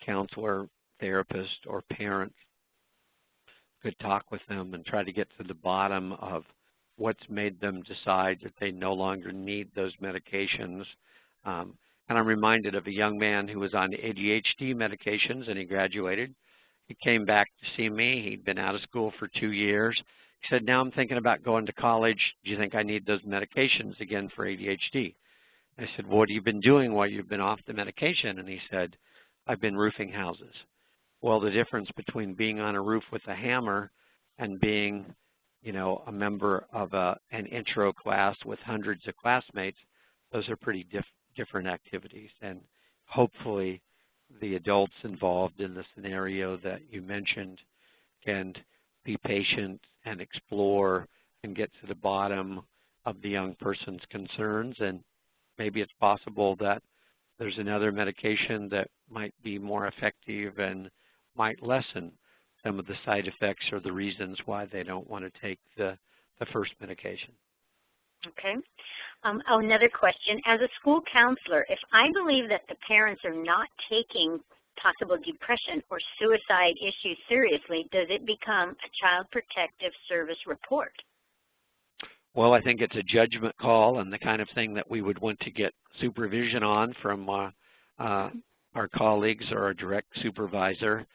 counselor, therapist, or parent could talk with them and try to get to the bottom of what's made them decide that they no longer need those medications. And I'm reminded of a young man who was on ADHD medications, and he graduated. He came back to see me. He'd been out of school for 2 years. He said, now I'm thinking about going to college. Do you think I need those medications again for ADHD? I said, well, what have you been doing while you've been off the medication? And he said, I've been roofing houses. Well, the difference between being on a roof with a hammer and being, you know, a member of an intro class with hundreds of classmates, those are pretty different activities. And hopefully the adults involved in the scenario that you mentioned can be patient and explore and get to the bottom of the young person's concerns. And maybe it's possible that there's another medication that might be more effective and might lessen some of the side effects or the reasons why they don't want to take the first medication. Okay. Another question. As a school counselor, if I believe that the parents are not taking possible depression or suicide issues seriously, does it become a Child Protective Service report? Well, I think it's a judgment call and the kind of thing that we would want to get supervision on from our colleagues or our direct supervisor.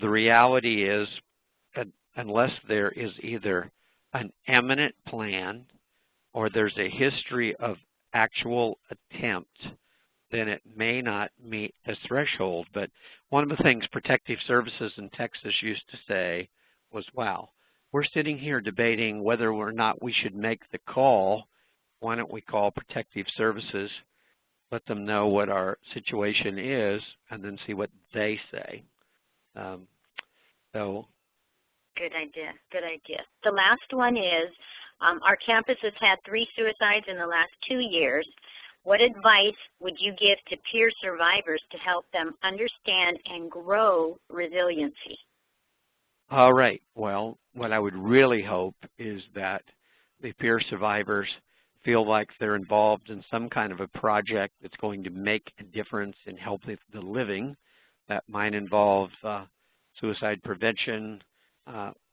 The reality is, unless there is either an eminent plan or there's a history of actual attempt, then it may not meet this threshold. But one of the things Protective Services in Texas used to say was, wow, we're sitting here debating whether or not we should make the call. Why don't we call Protective Services, let them know what our situation is, and then see what they say. Good idea. Good idea. The last one is, our campus has had 3 suicides in the last 2 years. What advice would you give to peer survivors to help them understand and grow resiliency? All right. Well, what I would really hope is that the peer survivors feel like they're involved in some kind of a project that's going to make a difference in helping the living. That might involve suicide prevention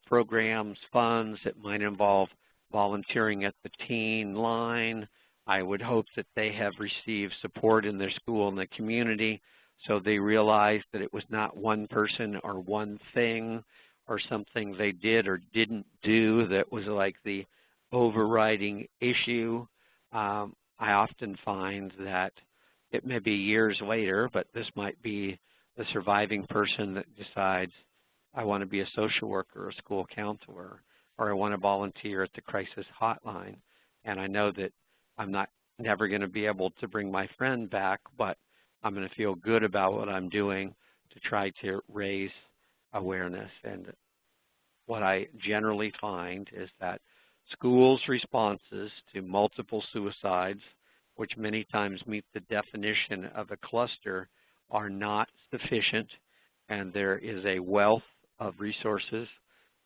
programs, funds. It might involve volunteering at the teen line I would hope that they have received support in their school and the community, so they realized that it was not one person or one thing or something they did or didn't do that was like the overriding issue. I often find that it may be years later, but this might be the surviving person that decides, I want to be a social worker or a school counselor, or I want to volunteer at the crisis hotline. And I know that I'm never going to be able to bring my friend back, but I'm going to feel good about what I'm doing to try to raise awareness. And what I generally find is that schools' responses to multiple suicides, which many times meet the definition of a cluster, are not sufficient, and there is a wealth of resources.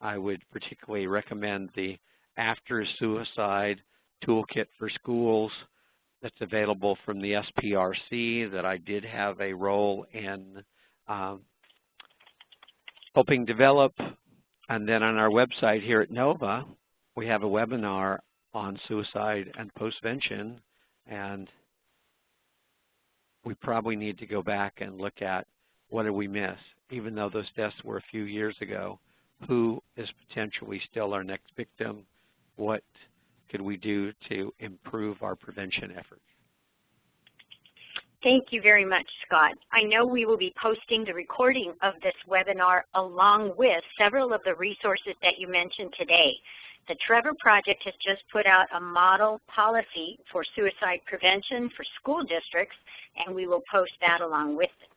I would particularly recommend the After Suicide Toolkit for Schools that's available from the SPRC that I did have a role in helping develop. And then on our website here at NOVA, we have a webinar on suicide and postvention, and we probably need to go back and look at what did we miss. Even though those deaths were a few years ago, who is potentially still our next victim? What could we do to improve our prevention efforts? Thank you very much, Scott. I know we will be posting the recording of this webinar along with several of the resources that you mentioned today. The Trevor Project has just put out a model policy for suicide prevention for school districts, and we will post that along with it.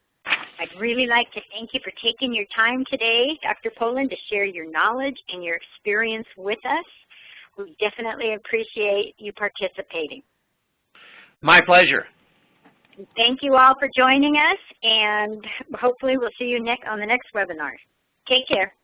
I'd really like to thank you for taking your time today, Dr. Poland, to share your knowledge and your experience with us. We definitely appreciate you participating. My pleasure. Thank you all for joining us, and hopefully we'll see you on the next webinar. Take care.